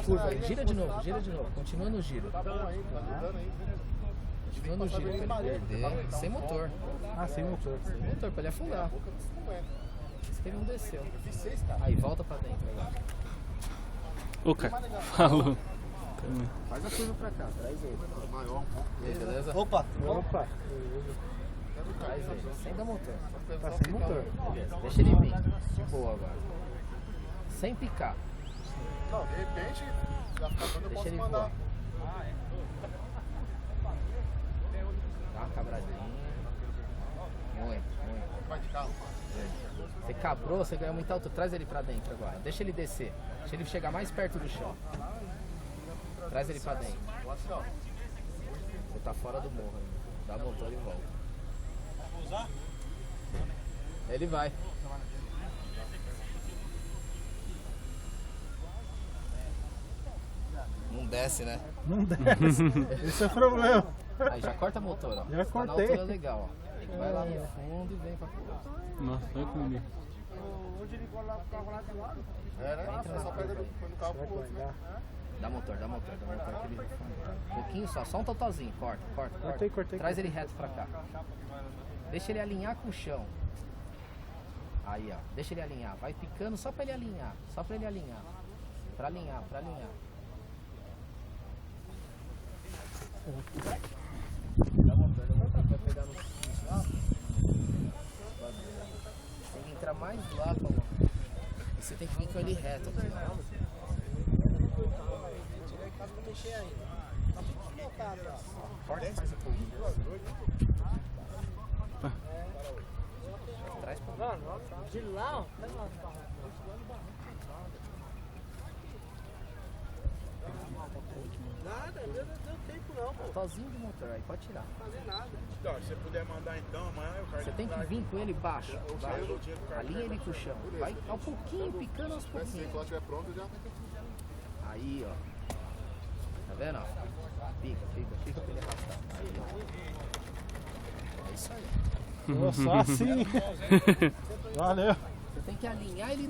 curva. Gira de novo. Continua no giro. Continua no giro pra ele perder. Sem motor. Sem motor. Sem motor, pra ele afundar. Isso que ele não desceu. Aí, volta pra dentro agora. Ô, cara, falou. Faz a curva pra cá, traz ele. Maior. E aí, beleza? Opa. Traz ele, sem dar motor. Tá sem motor. Beleza, deixa ele vir. Boa agora. Sem picar. Não, de repente, já fica quando eu Deixa posso ele mandar. voar. Dá uma cabradinha. Muito. Vai de carro. Você cabrou, você ganhou muita altura. Traz ele pra dentro agora. Deixa ele descer. Deixa ele chegar mais perto do chão. Traz ele pra dentro. Você tá fora do morro ainda. Dá motor e volta. Ele vai. Não desce, né? Não desce. Esse é o problema. Aí já corta motor, ó. Já Tá cortei. na altura legal, ó. Vai lá no fundo e vem pra cá. Nossa, olha comigo. Né? Só pega no carro pro outro, né? Dá motor que ele vai. Um pouquinho só um totalzinho. Corta. Cortei. Traz ele reto pra cá. Deixa ele alinhar com o chão. Aí, ó. Deixa ele alinhar. Vai picando só pra ele alinhar. Pra alinhar. Dá motor que vai pegar no lá. Tem que entrar mais lá, Paulo. E você tem que vir com ele reto aqui, ó. Corta e faz a corrida. Traz pra cá. De lá, ó. Nada, não deu tempo não, pô. Tozinho de motor, aí pode tirar. Fazer nada. Então, se você puder mandar então, amanhã eu quero. Você tem que vir com ele baixo. Alinha ele com o chão. Vai ao pouquinho, picando aos Se pouquinhos. ela estiver pronto, já tem que. Aí, ó. Tá vendo? Ó? Pica pra ele arrastar. Aí, ó. É isso aí. Só assim. Valeu. Você tem que alinhar ele